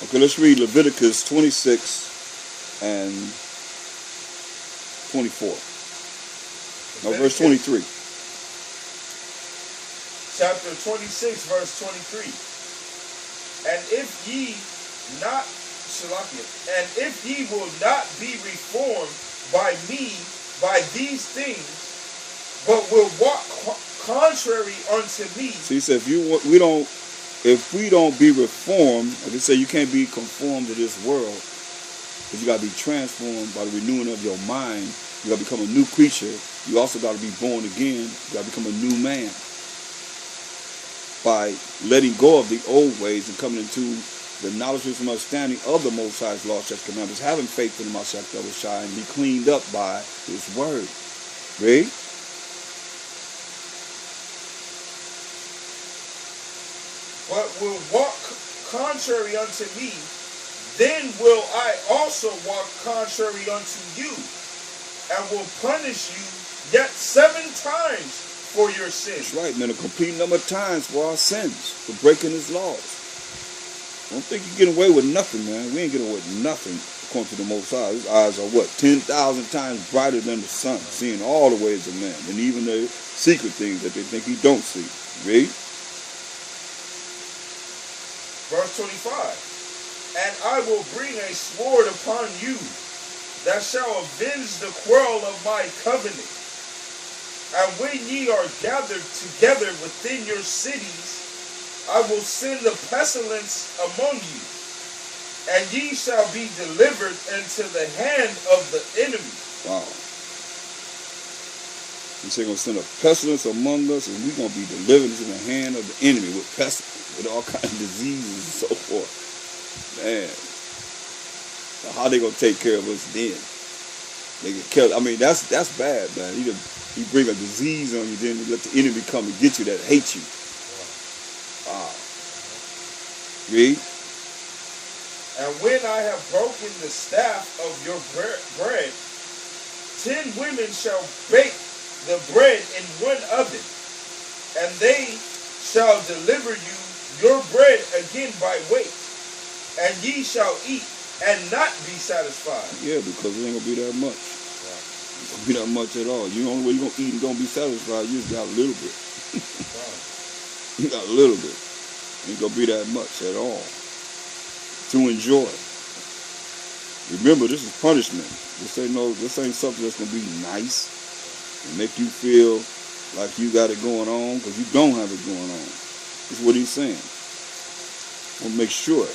Okay, let's read Leviticus 26 and 24. No, verse 23. Chapter 26, verse 23. And if ye not, and if ye will not be reformed by me by these things, but will walk contrary unto me. So he said, if we don't be reformed, like they say, you can't be conformed to this world, but you got to be transformed by the renewing of your mind. You got to become a new creature. You also got to be born again. You got to become a new man by letting go of the old ways and coming into the knowledge and understanding of the Most High's law, statutes, commandments, having faith in the Mashiach and be cleaned up by His word. Read. But will walk contrary unto me, then will I also walk contrary unto you, and will punish you yet 7 times for your sins. That's right, man. A complete number of times for our sins, for breaking His laws. I don't think you get away with nothing, man. We ain't getting away with nothing according to the Most High. His eyes are what? 10,000 times brighter than the sun, seeing all the ways of man, and even the secret things that they think He don't see. Read. Verse 25. And I will bring a sword upon you that shall avenge the quarrel of my covenant. And when ye are gathered together within your cities, I will send a pestilence among you, and ye shall be delivered into the hand of the enemy. Wow. He's going to send a pestilence among us, and we're going to be delivered into the hand of the enemy with pestilence, with all kinds of diseases and so forth. Man. Now, how they going to take care of us then? They get killed. I mean, that's bad, man. You bring a disease on you, then you let the enemy come and get you that hate you. Wow. Read. And when I have broken the staff of your bread, 10 women shall bake the bread in one oven, and they shall deliver you your bread again by weight, and ye shall eat and not be satisfied. Yeah, because it ain't gonna be that much. Right. It ain't gonna be that much at all. You know, the only way you're gonna eat and gonna be satisfied, you just got a little bit. You got a little bit. Ain't gonna be that much at all to enjoy. Remember, this is punishment. This ain't something that's gonna be nice and make you feel like you got it going on, because you don't have it going on. That's what he's saying. We'll make sure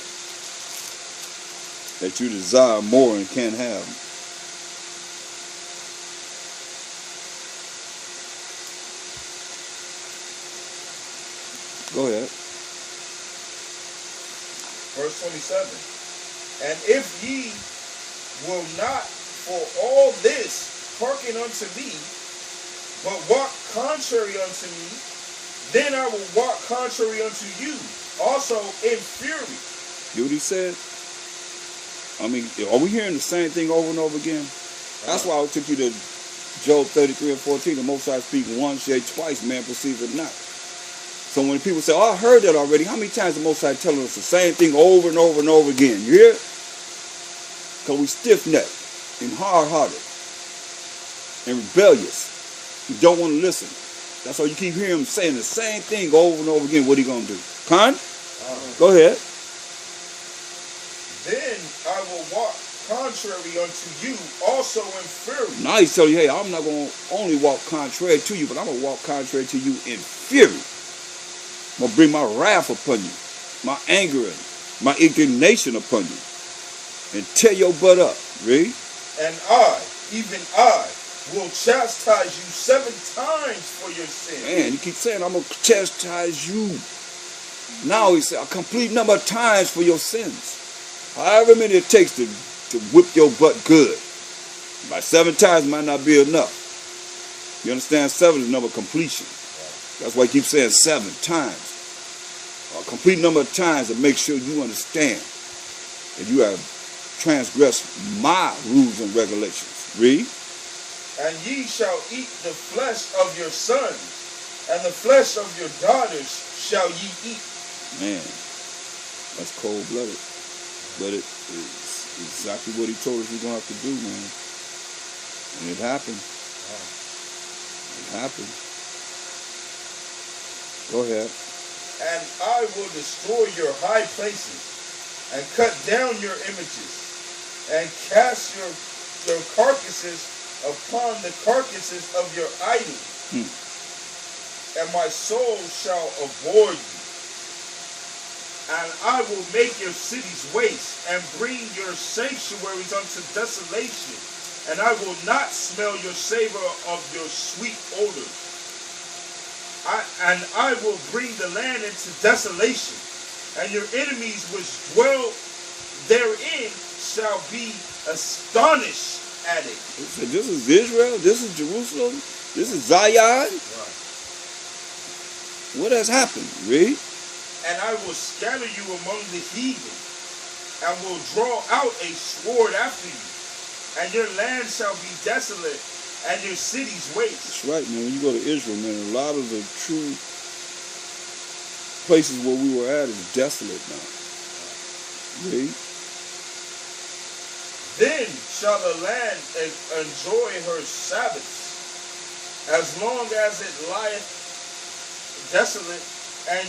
that you desire more and can't have. Go ahead. Verse 27. And if ye will not for all this hearken unto me, but walk contrary unto me, then I will walk contrary unto you, also in fury. You know what he said? I mean, are we hearing the same thing over and over again? That's why I took you to Job 33 and 14. The Most High speak once, yea, twice, man perceives it not. So when people say, oh, I heard that already, how many times the Most High telling us the same thing over and over and over again? You hear? Because we stiff-necked and hard-hearted and rebellious. We don't want to listen. That's why you keep hearing him saying the same thing over and over again. What he going to do? Khan? Go ahead. Then I will walk contrary unto you also in fury. Now he's telling you, hey, I'm not going to only walk contrary to you, but I'm going to walk contrary to you in fury. I'm going to bring my wrath upon you, my anger and my indignation upon you, and tear your butt up. Read. And I, even I, will chastise you 7 times for your sin. Man, you keep saying, I'm going to chastise you. Now he said, a complete number of times for your sins. However many it takes to whip your butt good. By 7 times might not be enough. You understand? 7 is the number of completion. That's why he keeps saying 7 times. A complete number of times to make sure you understand that you have transgressed my rules and regulations. Read. And ye shall eat the flesh of your sons, and the flesh of your daughters shall ye eat. Man, that's cold-blooded. But it's exactly what he told us we're going to have to do, man. And it happened. Wow. It happened. Go ahead. And I will destroy your high places and cut down your images and cast your carcasses upon the carcasses of your idols. And my soul shall abhor you. And I will make your cities waste and bring your sanctuaries unto desolation. And I will not smell your savor of your sweet odors. And I will bring the land into desolation. And your enemies which dwell therein shall be astonished at it. So this is Israel. This is Jerusalem. This is Zion. Right. What has happened? Read. And I will scatter you among the heathen, and will draw out a sword after you, and your land shall be desolate, and your cities waste. That's right, man. When you go to Israel, man, a lot of the true places where we were at is desolate now. Read. Then shall the land enjoy her Sabbaths, as long as it lieth desolate, and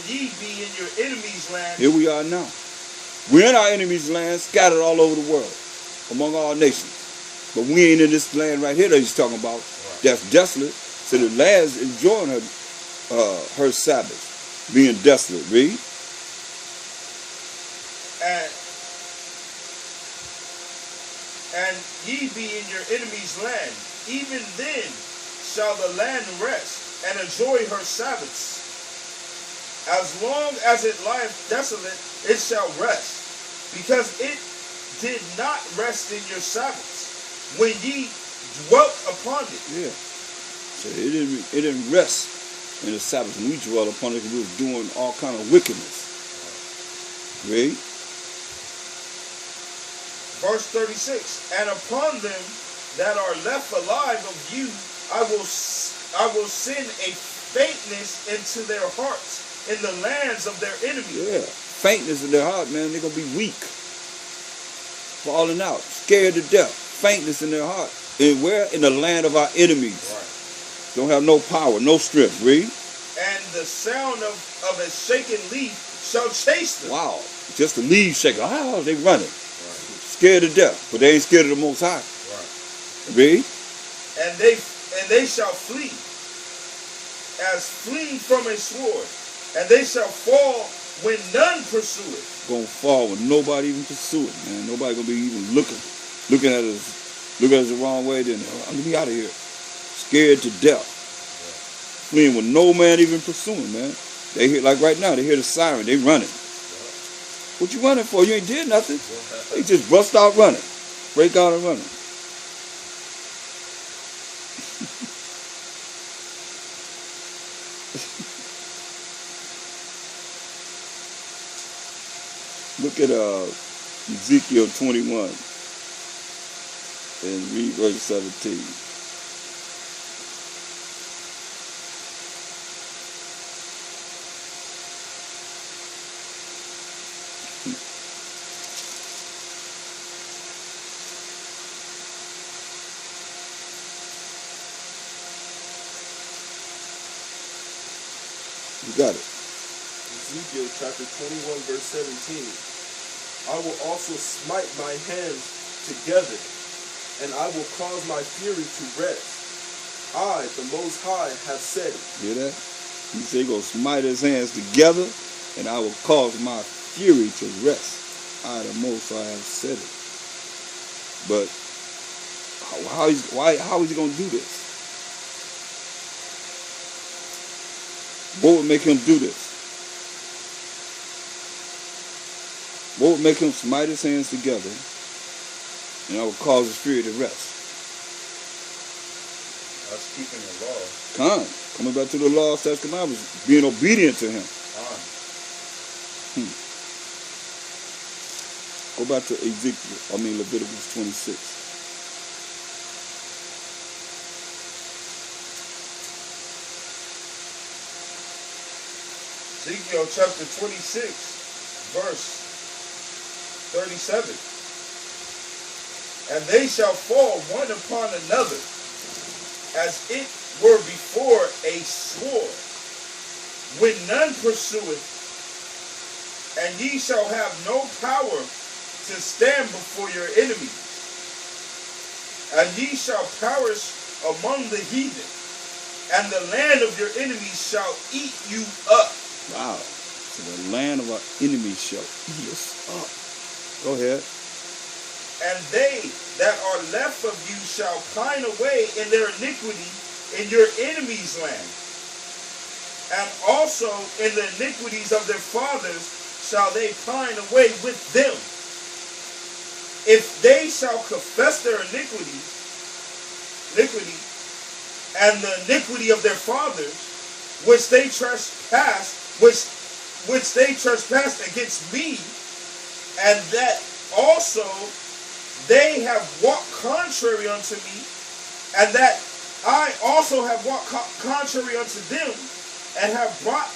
ye be in your enemy's land. Here we are now. We're in our enemy's land, scattered all over the world, among all nations. But we ain't in this land right here that he's talking about. Right. That's desolate. So the land's enjoying her Sabbath, being desolate. Read. And ye be in your enemy's land. Even then shall the land rest and enjoy her Sabbaths. As long as it lieth desolate, it shall rest, because it did not rest in your Sabbaths, when ye dwelt upon it. Yeah. So it didn't rest in the Sabbath, and we dwelt upon it because we was doing all kind of wickedness. Read. Verse 36, and upon them that are left alive of you, I will send a faintness into their hearts, in the lands of their enemies. Yeah, faintness in their heart, man. They're going to be weak, falling out, scared to death. Faintness in their heart. And where? In the land of our enemies. Right. Don't have no power, no strength. Read. And the sound of a shaken leaf shall chase them. Wow, just the leaves shaking. Oh, they running. Right. Scared to death, but they ain't scared of the Most High. Right. Read. And they shall flee, as fleeing from a sword. And they shall fall when none pursue it. Gonna fall when nobody even pursue it, man. Nobody gonna be even looking at us the wrong way. Then I'm gonna be out of here, scared to death, fleeing with no man even pursuing, man. They hear, like right now, they hear the siren, they running. What you running for? You ain't did nothing. They just bust out running, break out and running. Look at Ezekiel 21 and read verse 17. You got it. Ezekiel chapter 21 verse 17. I will also smite my hands together, and I will cause my fury to rest. I, the Most High, have said it. Hear that? He said he's going to smite his hands together, and I will cause my fury to rest. I, the Most High, have said it. But how is he going to do this? What would make him do this? What would make him smite his hands together, and I would cause his fury to rest? That's keeping the law. Coming back to the law, statutes, commandments, being obedient to him. Go back to Leviticus 26. Ezekiel chapter 26, verse 37. And they shall fall one upon another, as it were before a sword, when none pursueth, and ye shall have no power to stand before your enemies. And ye shall perish among the heathen, and the land of your enemies shall eat you up. Wow. So the land of our enemies shall eat us up. Go ahead. And they that are left of you shall pine away in their iniquity in your enemies' land. And also in the iniquities of their fathers shall they pine away with them. If they shall confess their iniquity, and the iniquity of their fathers, which they trespassed, which they trespassed against me, and that also they have walked contrary unto me, and that I also have walked contrary unto them, and have brought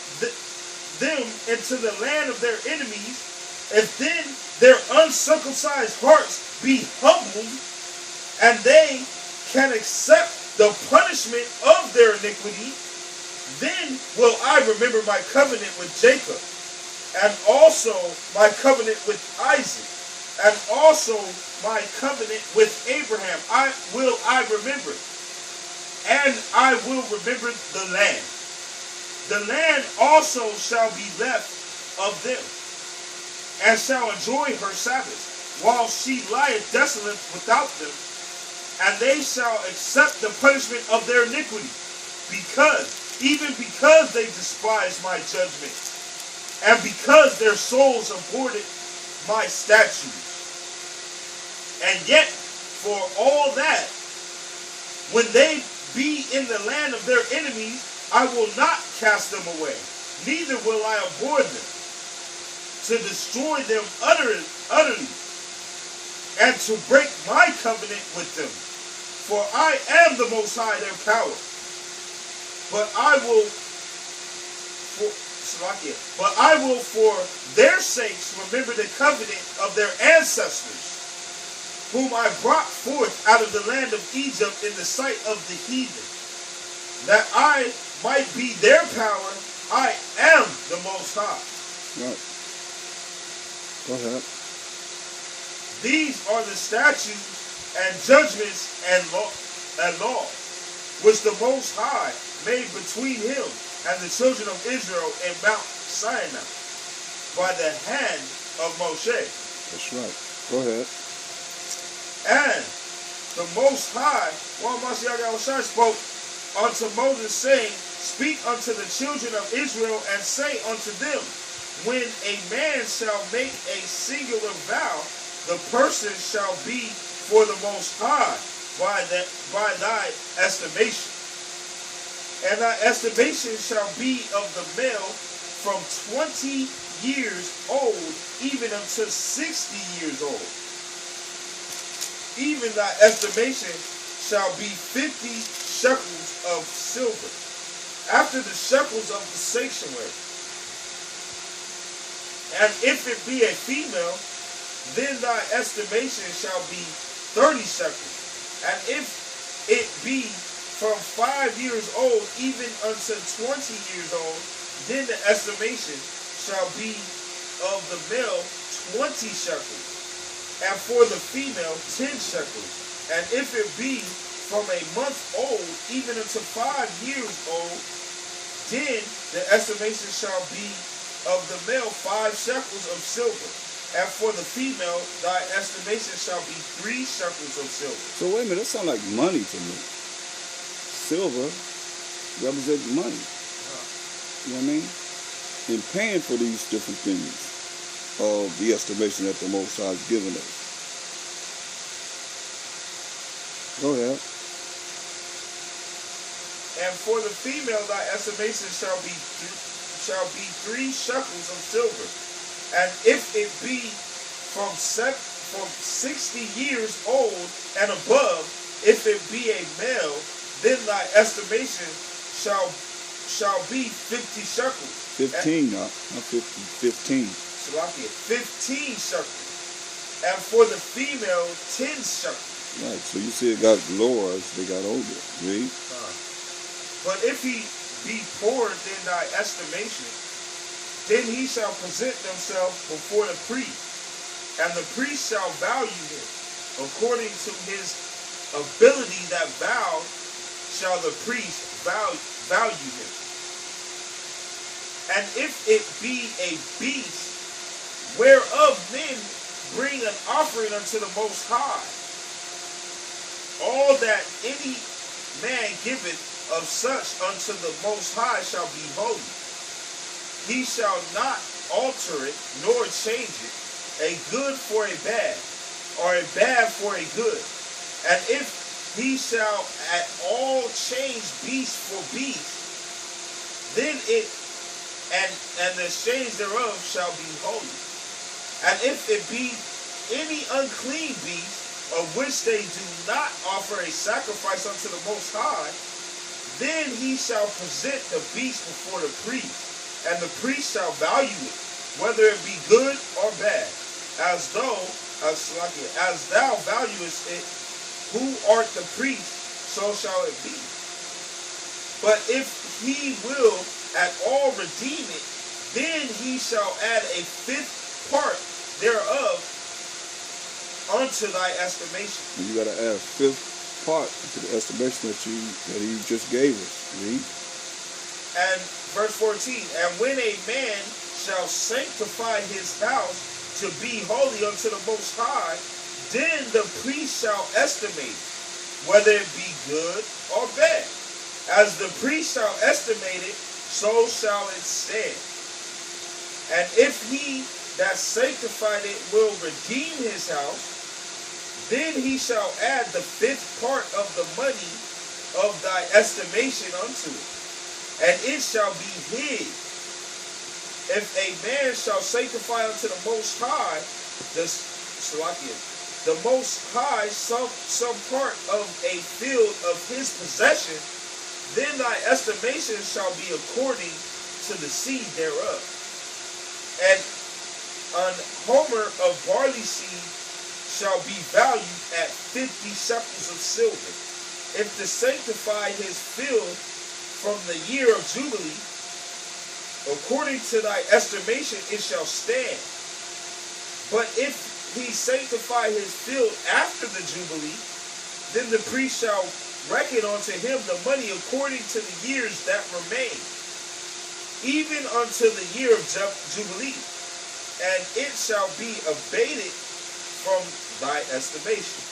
them into the land of their enemies, if then their uncircumcised hearts be humbled, and they can accept the punishment of their iniquity, then will I remember my covenant with Jacob, and also my covenant with Isaac, and also my covenant with Abraham. I remember, and I will remember the land. The land also shall be left of them, and shall enjoy her Sabbaths, while she lieth desolate without them, and they shall accept the punishment of their iniquity, because they despised my judgment, and because their souls aborted my statutes. And yet, for all that, when they be in the land of their enemies, I will not cast them away, neither will I abhor them, to destroy them utterly, and to break my covenant with them. For I am the Most High, their power. But I will for their sakes remember the covenant of their ancestors, whom I brought forth out of the land of Egypt in the sight of the heathen, that I might be their power. I am the Most High. Right. Go ahead. These are the statutes and judgments and laws, which the Most High made between him and the children of Israel in Mount Sinai, by the hand of Moshe. That's right. Go ahead. And the Most High, while Mashiach spoke unto Moses, saying, Speak unto the children of Israel, and say unto them, When a man shall make a singular vow, the person shall be for the Most High by thy estimation. And thy estimation shall be of the male from 20 years old even unto 60 years old. Even thy estimation shall be 50 shekels of silver, after the shekels of the sanctuary. And if it be a female, then thy estimation shall be 30 shekels. And if it be from 5 years old even unto 20 years old, then the estimation shall be of the male 20 shekels, and for the female 10 shekels. And if it be from a month old even unto 5 years old, then the estimation shall be of the male 5 shekels of silver. And for the female, thy estimation shall be 3 shekels of silver. So wait a minute, that sounds like money to me. Silver represents money. You know what I mean? In paying for these different things of the estimation that the Most High has given us. Go ahead. And for the female, thy estimation shall be 3 shekels of silver. And if it be from 60 years old and above, if it be a male, then thy estimation shall be 50 shekels. 15, not 50, 15. Salakia, 15 shekels. and for the female 10 shekels. Right, so you see it got lower as they got older. Read. But if he be poorer than thy estimation, then he shall present himself before the priest, and the priest shall value him. According to his ability that vowed, shall the priest value him. And if it be a beast, whereof men bring an offering unto the Most High, all that any man giveth of such unto the Most High shall be holy. He shall not alter it, nor change it, a good for a bad, or a bad for a good. And if he shall at all change beast for beast, then it and the exchange thereof shall be holy. And if it be any unclean beast, of which they do not offer a sacrifice unto the Most High, then he shall present the beast before the priest, and the priest shall value it, whether it be good or bad, as thou valuest it, who art the priest, so shall it be. But if he will at all redeem it, then he shall add a 5th part thereof unto thy estimation. And you got to add a 5th part to the estimation that he just gave us. Read. And verse 14, and when a man shall sanctify his house to be holy unto the Most High, then the priest shall estimate whether it be good or bad. As the priest shall estimate it, so shall it stand. And if he that sanctified it will redeem his house, then he shall add the 5th part of the money of thy estimation unto it, and it shall be hid. If a man shall sanctify unto the Most High, the Most High some part of a field of his possession, then thy estimation shall be according to the seed thereof. And an homer of barley seed shall be valued at 50 shekels of silver. If to sanctify his field from the year of Jubilee, according to thy estimation it shall stand. But if he sanctify his field after the Jubilee, then the priest shall reckon unto him the money according to the years that remain, even unto the year of Jubilee, and it shall be abated from thy estimation.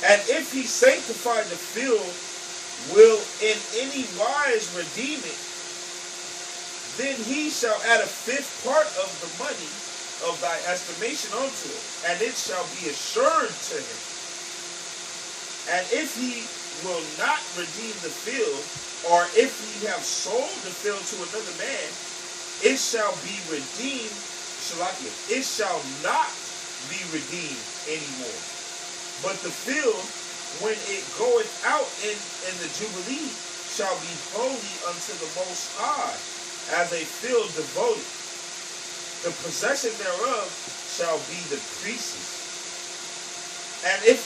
And if he sanctify the field, will in any wise redeem it, then he shall add a 5th part of the money of thy estimation unto it, and it shall be assured to him. And if he will not redeem the field, or if he have sold the field to another man, it shall be redeemed. It shall not be redeemed anymore. But the field, when it goeth out in the Jubilee, shall be holy unto the Most High, as a field devoted. The possession thereof shall be the priest's. And if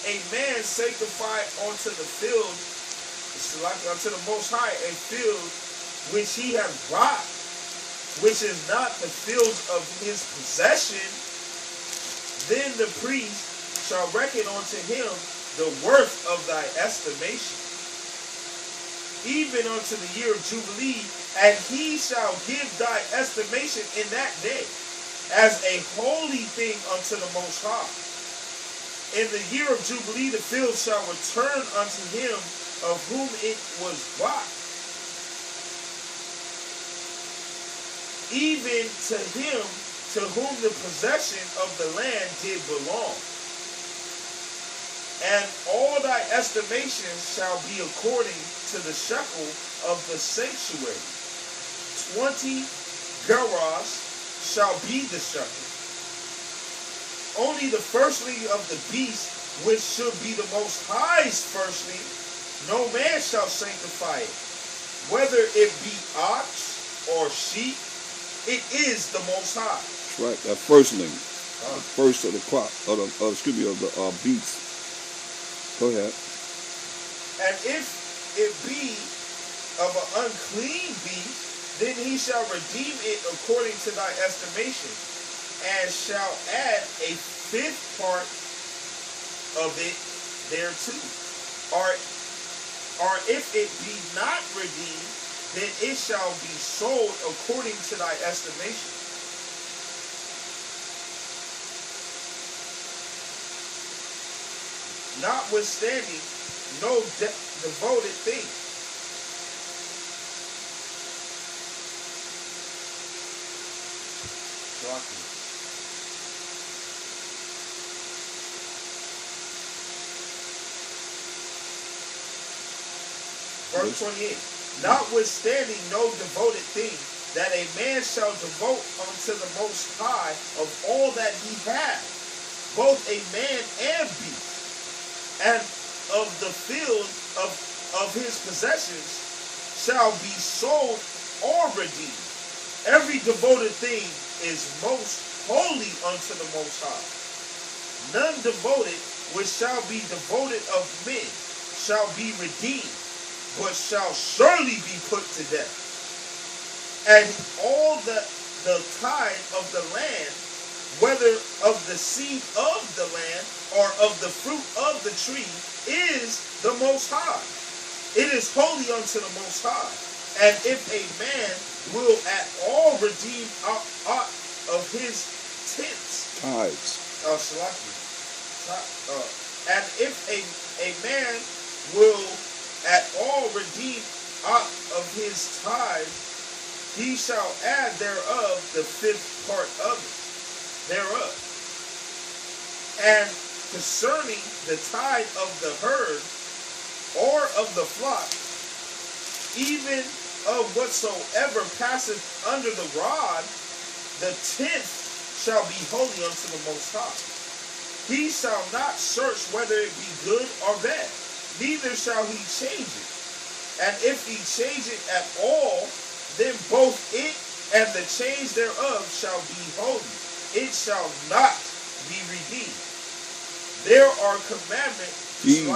a man sanctify unto the field, unto the Most High, a field which he hath bought, which is not the field of his possession, then the priest shall reckon unto him the worth of thy estimation, even unto the year of Jubilee, and he shall give thy estimation in that day, as a holy thing unto the Most High. In the year of Jubilee the field shall return unto him of whom it was bought, even to him to whom the possession of the land did belong. And all thy estimations shall be according to the shekel of the sanctuary. 20 gerahs shall be the shekel. Only the firstling of the beast, which should be the Most High's firstling, no man shall sanctify it, whether it be ox or sheep. It is the Most High. That's right, that firstling. first of the crop, of the beast. Go ahead. And if it be of an unclean beast, then he shall redeem it according to thy estimation, and shall add a fifth part of it thereto. Or if it be not redeemed, then it shall be sold according to thy estimation. Notwithstanding, no devoted thing. Verse 28. Notwithstanding no devoted thing, that a man shall devote unto the Most High of all that he hath, both a man and beast, and of the field of his possessions shall be sold or redeemed. Every devoted thing is most holy unto the Most High. None devoted which shall be devoted of men shall be redeemed, but shall surely be put to death. And all the tithe of the land, whether of the seed of the land or of the fruit of the tree, is the Most High. It is holy unto the Most High. And if a man will at all redeem aught of his tithes, and if a man will at all redeem aught of his tithes, he shall add thereof the fifth part of it thereof. And concerning the tithe of the herd or of the flock, even of whatsoever passeth under the rod, the tenth shall be holy unto the Most High. He shall not search whether it be good or bad, neither shall he change it. And if he change it at all, then both it and the change thereof shall be holy. It shall not be redeemed. There are commandments. These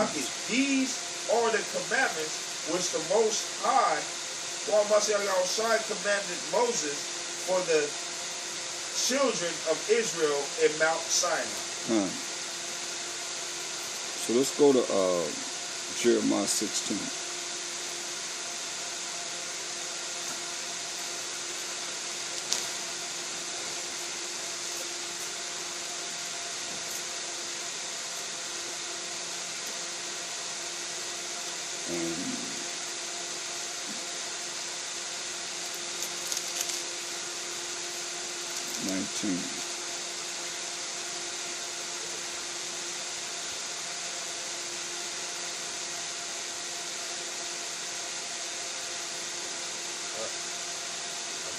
are the commandments which the Most High, commanded Moses for the children of Israel in Mount Sinai. So let's go to Jeremiah 16.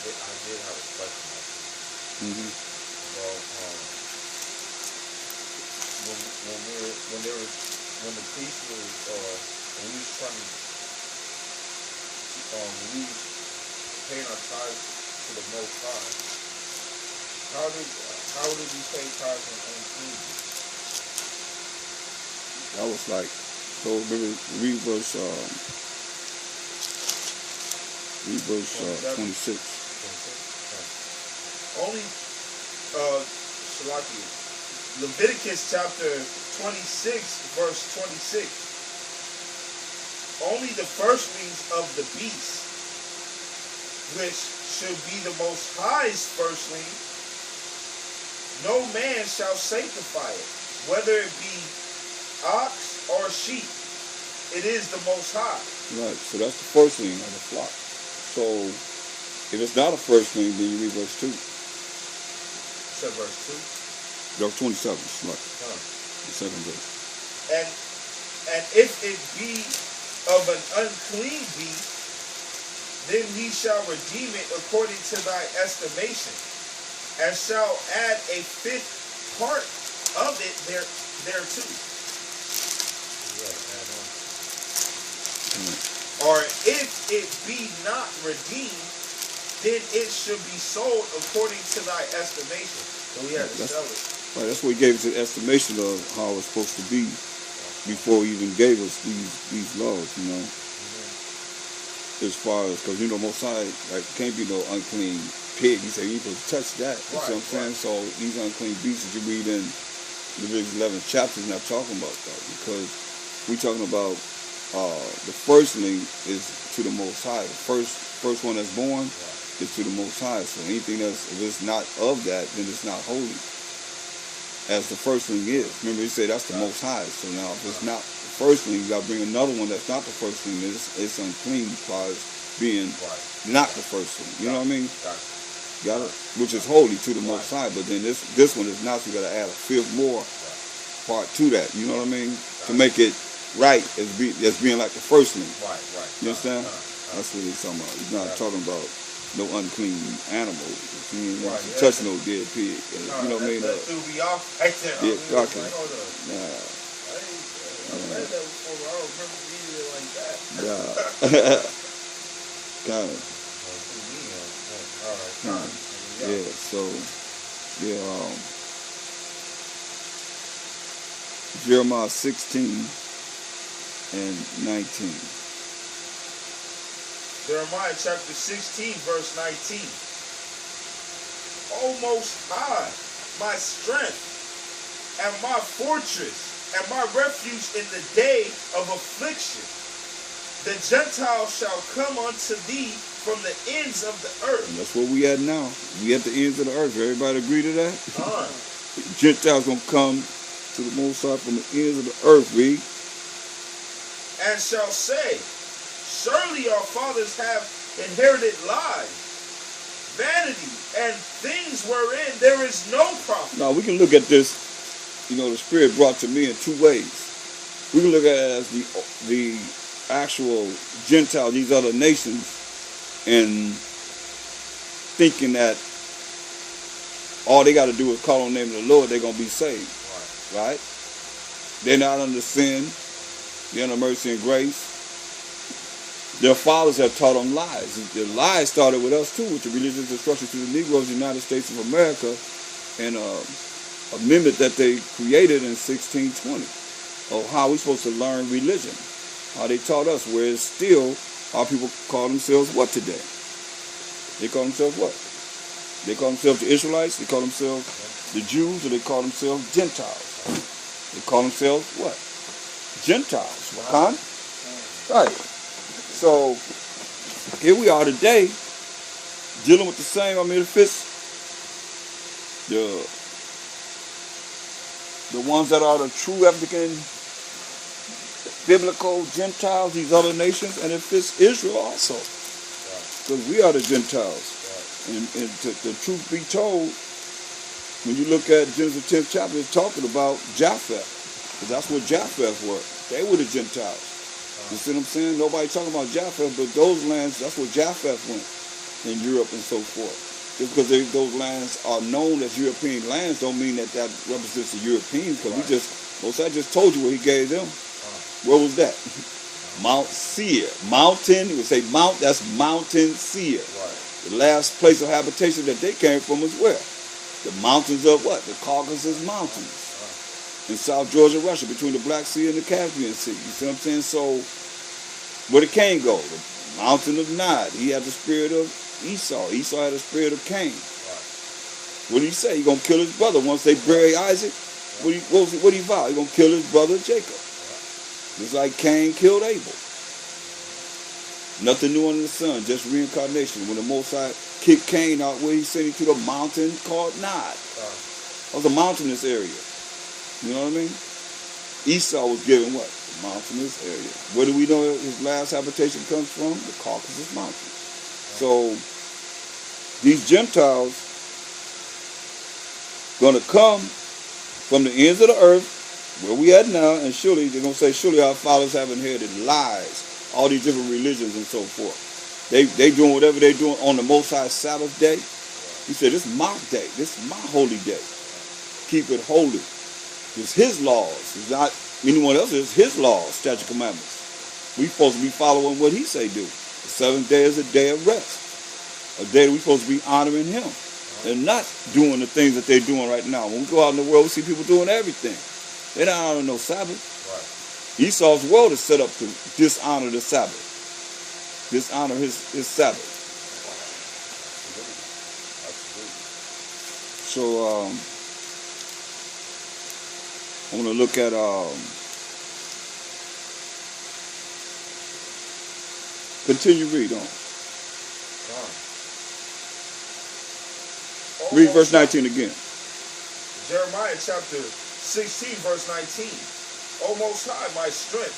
I did have a question. Well, when the priest was when we was trying to when we was paying our tithes to the Most High, how did we pay tithes on unclean? That was like, so read verse 26. Only Leviticus chapter 26, verse 26. Only the firstlings of the beast, which should be the Most High's firstling, no man shall sanctify it, whether it be ox or sheep. It is the Most High. Right, so that's the firstling of the flock. So if it's not a firstling, then you read verse 2. Said verse 2? Verse 27, the second verse. And if it be of an unclean beast, then he shall redeem it according to thy estimation, and shall add a fifth part of it thereto. Or if it be not redeemed, then it should be sold according to thy estimation. So we have to sell it. Right, that's what he gave us an estimation of how it's supposed to be before he even gave us these laws, you know. As far as, because, you know, Most High, like, can't be no unclean pig. He said you ain't supposed to touch that. You see what I'm saying? So these unclean beasts that you read in Leviticus 11 chapters not talking about that, because we talking about the firstling is to the Most High. The first one that's born is to the Most High. So anything if it's not of that, then it's not holy. As the firstling is. Remember, he said that's the Most High. So now, if it's not the firstling, you got to bring another one that's not the firstling. It's unclean as far as being not the firstling. You know what I mean? Got it? Which is holy to the Most High. But then this one is not. So you got to add a fifth more part to that. You know what I mean? To make it right as being like the firstling. Right. You understand? That's what he's talking about. He's not talking about no unclean animal. He ain't touch no dead pig. You know what I mean? That threw me off right there. Yeah, okay. I read that before, but I don't remember reading it like that. Yeah. Kind of. Yeah, so, Jeremiah 16 and 19. Jeremiah chapter 16, verse 19. O Most High, my strength and my fortress and my refuge in the day of affliction. The Gentiles shall come unto thee from the ends of the earth. And that's where we at now. We at the ends of the earth. Everybody agree to that? Uh-huh. Gentiles gonna come to the Most High from the ends of the earth, read. And shall say, surely our fathers have inherited lies, vanity, and things wherein there is no profit. Now we can look at this, you know, the Spirit brought to me in two ways. We can look at it as the actual Gentiles, these other nations, and thinking that all they got to do is call on the name of the Lord, they're going to be saved. Right? They're not under sin. They're under mercy and grace. Their fathers have taught them lies. The lies started with us too, with the religious instruction to the Negroes of the United States of America, and amendment that they created in 1620 of how we're supposed to learn religion. How they taught us, whereas still our people call themselves what today? They call themselves what? They call themselves the Israelites, they call themselves the Jews, or they call themselves Gentiles. They call themselves what? Gentiles. Huh? Right. So here we are today, dealing with the same. I mean, if it's the ones that are the true African biblical Gentiles, these other nations, and if it's Israel also, because we are the Gentiles. And the truth be told, when you look at Genesis 10th chapter, it's talking about Japheth, because that's what Japheth were. They were the Gentiles. You see what I'm saying? Nobody talking about Japheth, but those lands, that's where Japheth went in Europe and so forth. Just because those lands are known as European lands don't mean that represents the Europeans, because I just told you what he gave them. Where was that? Mount Seir. Mountain, we say Mount, that's Mountain Seir. The last place of habitation that they came from was where? The mountains of what? The Caucasus Mountains. In South Georgia, Russia, between the Black Sea and the Caspian Sea. You see what I'm saying? So, where did Cain go? The mountain of Nod. He had the spirit of Esau. Esau had the spirit of Cain. What did he say? He going to kill his brother. Once they bury Isaac, what did he vow? He going to kill his brother Jacob. Just like Cain killed Abel. Nothing new under the sun, just reincarnation. When the Most High kicked Cain out, where he sent him to the mountain called Nod. That was a mountainous area. You know what I mean? Esau was given what? The mountainous area. Where do we know his last habitation comes from? The Caucasus Mountains. So, these Gentiles going to come from the ends of the earth, where we at now, and surely, they're going to say, surely our fathers have inherited lies, all these different religions and so forth. They doing whatever they doing on the Most High Sabbath day. He said, this is my day. This is my holy day. Keep it holy. It's his laws. It's not anyone else's. It's his laws, statute commandments. We supposed to be following what he say do. The seventh day is a day of rest. A day that we supposed to be honoring him. They're not doing the things that they're doing right now. When we go out in the world, we see people doing everything. They don't honor no Sabbath. Right. Esau's world is set up to dishonor the Sabbath. Dishonor his Sabbath. Absolutely. So I want to look at continue read on. Read verse 19 again. Jeremiah chapter 16, verse 19. O Most High, my strength,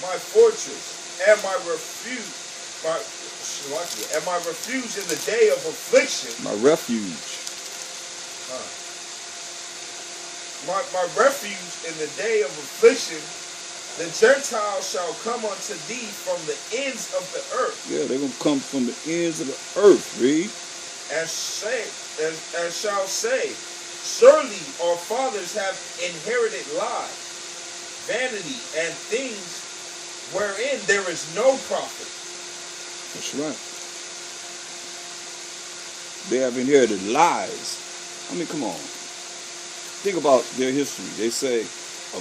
my fortress, and my refuge, in the day of affliction. My refuge. My refuge in the day of affliction. The Gentiles shall come unto thee from the ends of the earth. Yeah, they're going to come from the ends of the earth, read. And shall say, surely our fathers have inherited lies, vanity, and things wherein there is no profit. That's right. They have inherited lies. I mean, come on. Think about their history. They say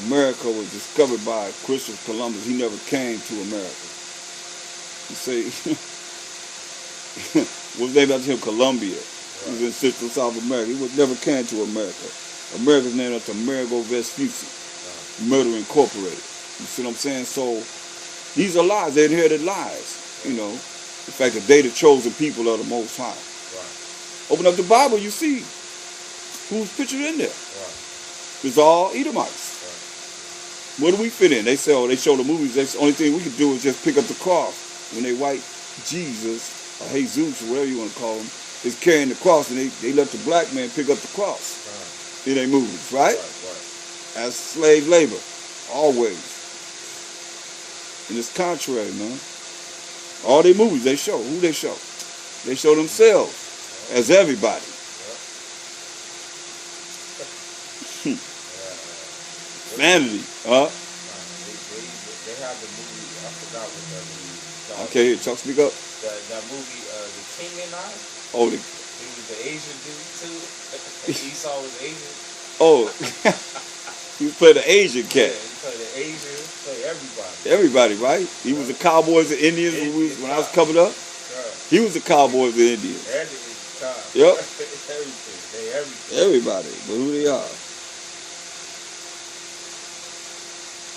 America was discovered by Christopher Columbus. He never came to America. You say, what's named after him? Columbia. He was in Central South America. He never came to America. America's named after Amerigo Vespucci, Murder Incorporated. You see what I'm saying? So these are lies. They inherited lies. You know, the fact that they the chosen people of the Most High. Right. Open up the Bible, you see who's pictured in there. Right. It's all Edomites. Right. Where do we fit in? They say, oh, they show the movies. That's the only thing we can do is just pick up the cross. When they white Jesus or Jesus or whatever you want to call him is carrying the cross, and they let the black man pick up the cross in their movies, right? As slave labor, always. And it's contrary, man. All their movies, they show. Who they show? They show themselves as everybody. Vanity, huh? They have the movie, I forgot what that movie called. Okay, here, Chuck, speak up. That movie, The King and I. Oh, he was the Asian dude too. Esau was Asian. Oh, he played the Asian cat. Yeah, he played the Asian, played everybody. Everybody, right? He was the Cowboys and Indians when I was coming up. He was the Cowboys and Indians. Yep. Everything. They everything. Everybody, but who they are.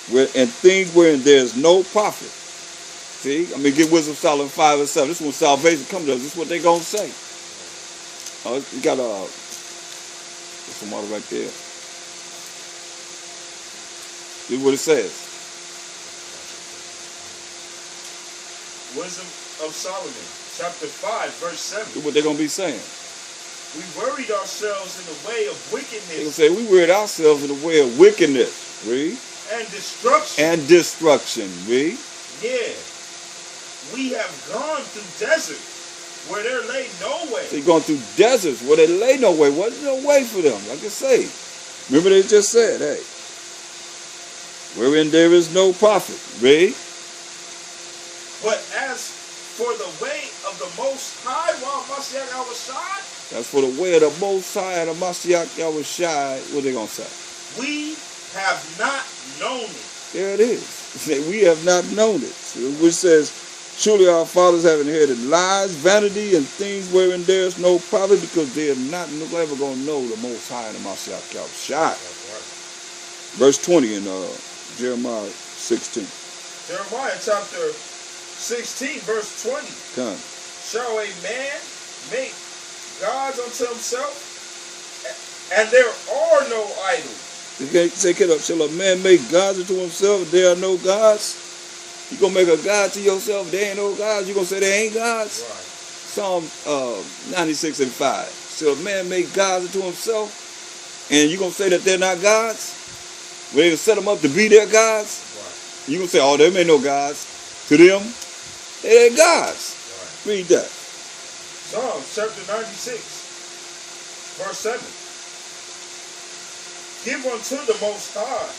And things wherein there's no profit. See? I mean, get Wisdom Solomon 5 and 7. This is when salvation comes to us. This is what they're going to say. You got some water right there. This is what it says. Wisdom of Solomon, chapter 5, verse 7. This is what they're going to be saying. We worried ourselves in the way of wickedness. They're going to say, we worried ourselves in the way of wickedness. Read. And destruction. And destruction. Read. Yeah. We have gone through deserts where there lay no way. They're going through deserts where there lay no way. Wasn't no way for them. Like I say. Remember they just said, hey, wherein there is no profit. Read. But as for the way of the Most High, while Mashiach Yahushai. That's for the way of the Most High and the Mashiach Yahushai. What are they going to say? We have not known it. There it is. We have not known it. Which says, surely our fathers have inherited lies, vanity, and things wherein there is no profit, because they are not ever going to know the Most High and the Mashiach Yahushai. Verse 20 in Jeremiah 16. Jeremiah chapter 16, verse 20. Come. Shall a man make gods unto himself? And there are no idols. Say, kid up. Shall a man make gods unto himself if there are no gods? You gonna make a god to yourself if there ain't no gods? You gonna say there ain't gods? Right. Psalm 96 and 5. Shall a man make gods unto himself? And you gonna say that they're not gods? When they set them up to be their gods? Right. You gonna say, oh, them ain't no gods. To them, they ain't gods. Right. Read that. Psalm chapter 96, verse 7. Give unto the Most High.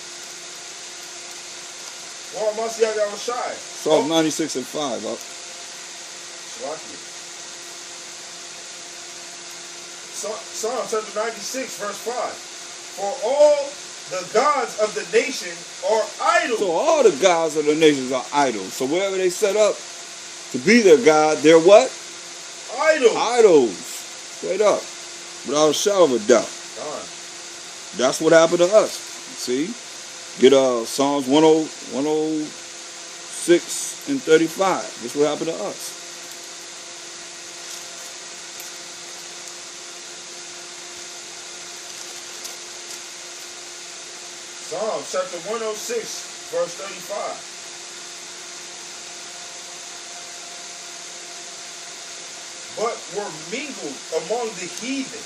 Well, Mashiach Yahushai. Psalm 96 and 5. Psalm chapter 96, verse 5. For all the gods of the nation are idols. So all the gods of the nations are idols. So wherever they set up to be their God, they're what? Idols. Idols. Straight up. Without a shadow of a doubt. God. That's what happened to us. See? Get Psalms 106 and 35. That's what happened to us. Psalm chapter 106, verse 35. But were mingled among the heathen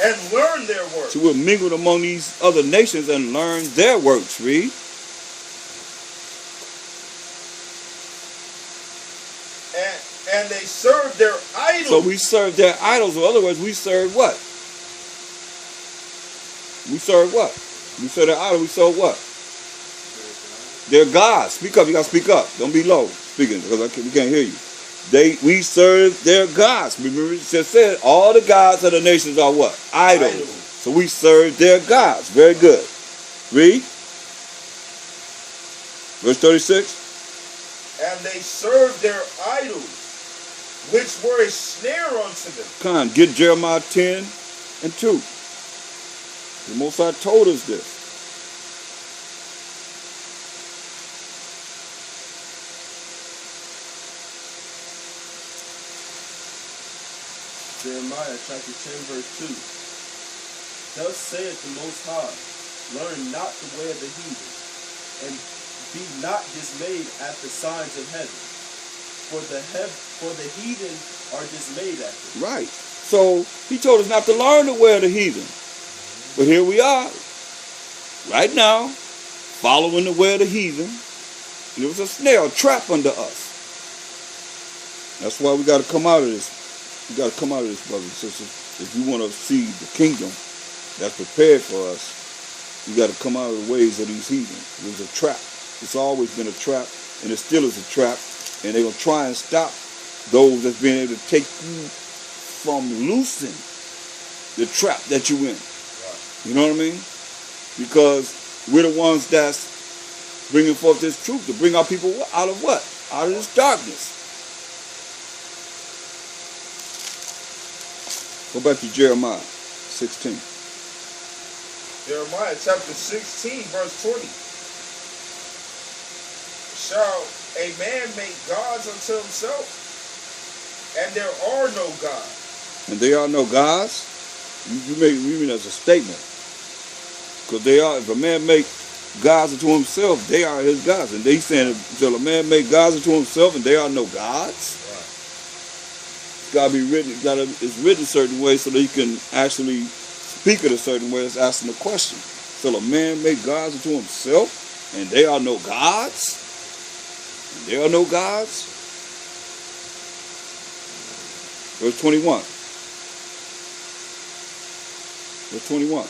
and learned their works. So we're mingled among these other nations and learned their works, read. And they served their idols. So we serve their idols. In other words, we serve what? We serve what? We serve their idols. We serve what? Their gods. Speak up. You got to speak up. Don't be low speaking because we can't hear you. We serve their gods. Remember it just said all the gods of the nations are what? Idols. So we serve their gods. Very good. Read. Verse 36. And they served their idols, which were a snare unto them. Come on, get Jeremiah 10 and 2. The Most High told us this. Jeremiah chapter 10 verse 2. Thus saith the Most High, learn not the way of the heathen, and be not dismayed at the signs of heaven. For the heathen are dismayed at them. Right. So he told us not to learn the way of the heathen. But here we are, right now, following the way of the heathen. And it was a snare, a trap under us. That's why we got to come out of this. We got to come out of this, brothers and sisters. If you want to see the kingdom that's prepared for us, you got to come out of the ways of these heathen. It was a trap. It's always been a trap, and it still is a trap. And they're going to try and stop those that's being able to take you from loosing the trap that you in. You know what I mean? Because we're the ones that's bringing forth this truth to bring our people out of what? Out of this darkness. Go back to Jeremiah 16. Jeremiah chapter 16, verse 20. Shall a man make gods unto himself? And there are no gods. And there are no gods? You mean as a statement. Because they are, if a man make gods unto himself, they are his gods. And they saying, shall a man make gods unto himself and there are no gods? Right. It's got to be written, it's written a certain way so that you can actually speak it a certain way. It's asking the question. Shall a man make gods unto himself and there are no gods? And there are no gods? Verse 21. Verse 21.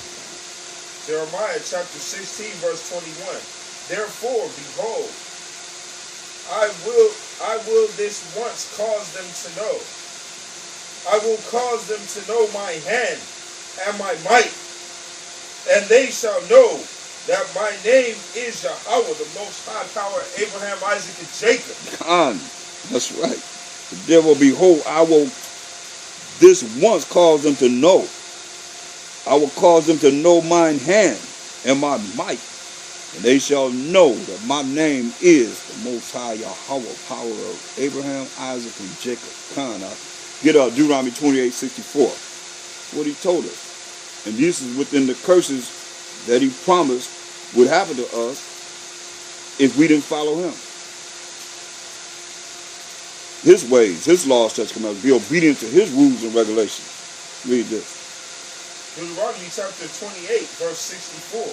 Jeremiah chapter 16, verse 21. Therefore, behold, I will this once cause them to know. I will cause them to know my hand and my might. And they shall know that my name is Yahweh, the most high power of Abraham, Isaac, and Jacob. That's right. Therefore, behold, I will this once cause them to know. I will cause them to know mine hand and my might. And they shall know that my name is the Most High Yahweh, power of Abraham, Isaac, and Jacob. Get Deuteronomy 28:64. What he told us. And this is within the curses that he promised would happen to us if we didn't follow him. His ways, his laws, such commandments, be obedient to his rules and regulations. Read this. Deuteronomy chapter 28, verse 64.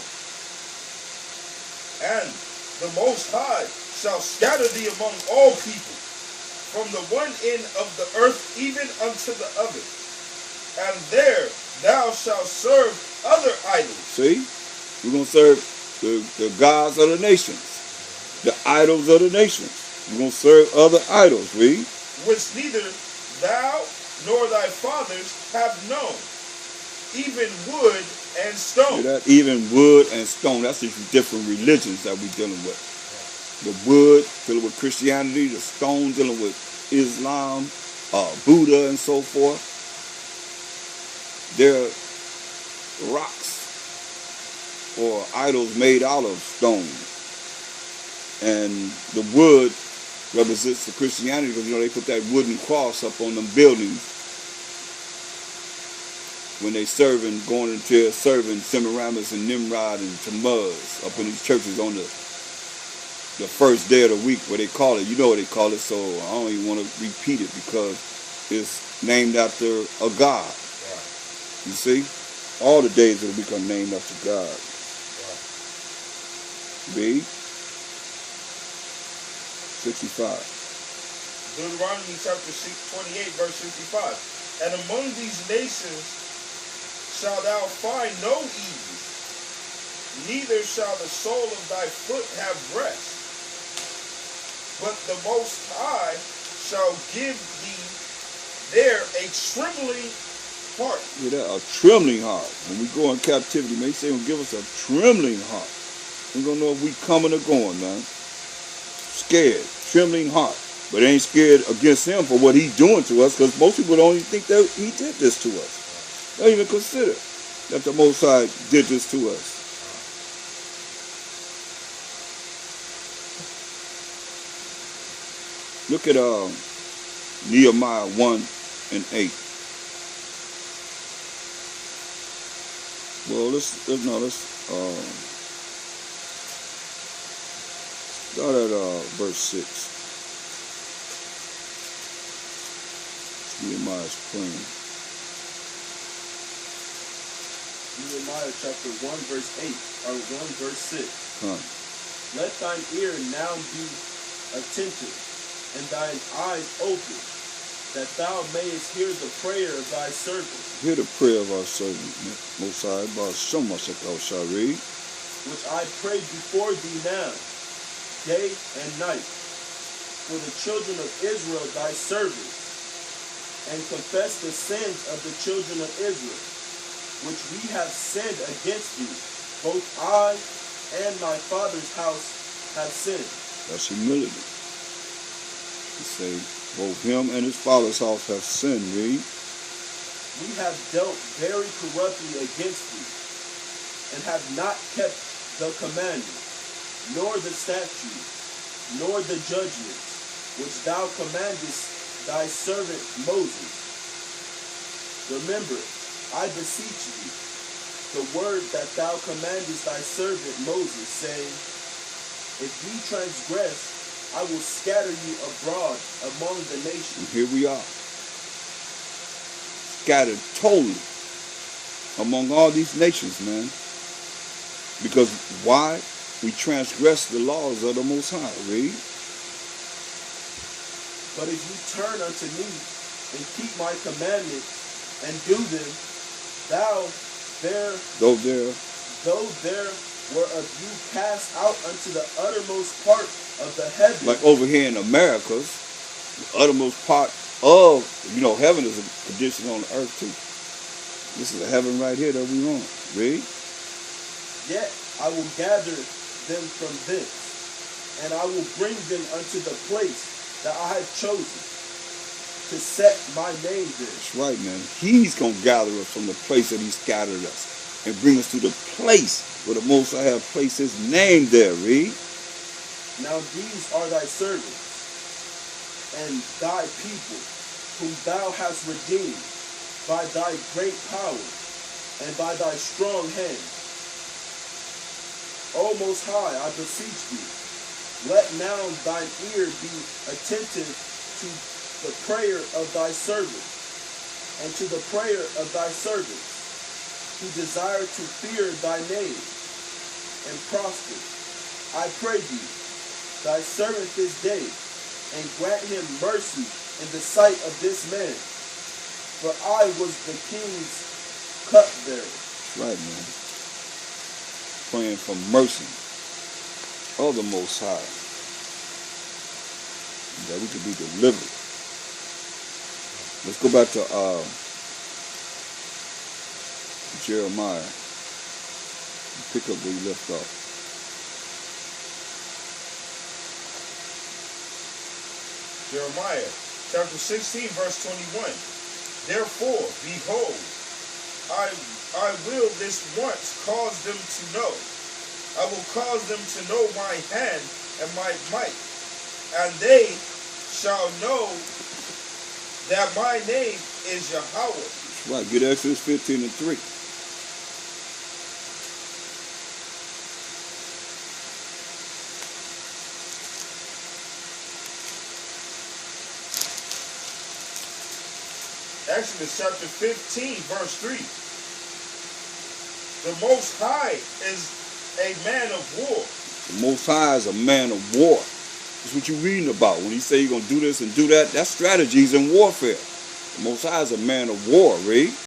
And the Most High shall scatter thee among all people, from the one end of the earth even unto the other. And there thou shalt serve other idols. See? We're going to serve the gods of the nations, the idols of the nations. We're going to serve other idols, read. Which neither thou nor thy fathers have known. even wood and stone. Hear that? Even wood and stone. That's the different religions that we're dealing with. The wood dealing with Christianity, the stone dealing with Islam, Buddha, and so forth. They're rocks or idols made out of stone. And the wood represents the Christianity because, they put that wooden cross up on them buildings when they going into serving Semiramis and Nimrod and Tammuz up in these churches on the first day of the week, where they call it. You know what they call it, so I don't even want to repeat it because it's named after a god. Right. You see? All the days of the week are named after God. Right. Read. 65. Deuteronomy chapter 28, verse 65. And among these nations shalt thou find no ease, neither shall the sole of thy foot have rest. But the Most High shall give thee there a trembling heart. Yeah, a trembling heart. When we go in captivity, man, he say he'll give us a trembling heart. We're going to know if we coming or going, man. Scared, trembling heart. But ain't scared against him for what he's doing to us, because most people don't even think that he did this to us. They don't even consider that the Most High did this to us. Look at Nehemiah 1 and 8. Well, let's start at verse 6. Nehemiah's praying. Nehemiah chapter 1 verse 8, or 1 verse 6. Huh. Let thine ear now be attentive, and thine eyes open, that thou mayest hear the prayer of thy servant. Hear the prayer of our servant, Most High, Shari, which I pray before thee now, day and night, for the children of Israel thy servants, and confess the sins of the children of Israel, which we have sinned against thee. Both I and my father's house have sinned. That's humility. He say, both him and his father's house have sinned, read. We have dealt very corruptly against thee, and have not kept the commandments, nor the statutes, nor the judgments, which thou commandest thy servant Moses. Remember, I beseech thee, the word that thou commandest thy servant Moses, saying, if ye transgress, I will scatter you abroad among the nations. And here we are, scattered totally among all these nations, man. Because why? We transgress the laws of the Most High, read. But if you turn unto me and keep my commandments and do them, though there were of you cast out unto the uttermost part of the heaven. Like over here in Americas, the uttermost part of, heaven is a condition on the earth too. This is a heaven right here that we on. Read. Yet I will gather them from thence, and I will bring them unto the place that I have chosen to set my name there. That's right, man. He's going to gather us from the place that he scattered us and bring us to the place where the Most High have placed his name there, read. Now these are thy servants and thy people, whom thou hast redeemed by thy great power and by thy strong hand. O Most High, I beseech thee, let now thine ear be attentive to the prayer of thy servant, and to the prayer of thy servants, who desire to fear thy name, and prosper. I pray thee, thy servant this day, and grant him mercy in the sight of this man, for I was the king's cupbearer. That's right, man. Praying for mercy of the Most High, that we could be delivered. Let's go back to Jeremiah. Pick up where you left off. Jeremiah chapter 16, verse 21. Therefore, behold, I will this once cause them to know. I will cause them to know my hand and my might, and they shall know that my name is Yahweh. That's right. Get Exodus 15 and 3. Exodus chapter 15, verse 3. The Most High is a man of war. The Most High is a man of war. That's what you're reading about. When he say you're going to do this and do that, that's strategies in warfare. The Most High is a man of war, read.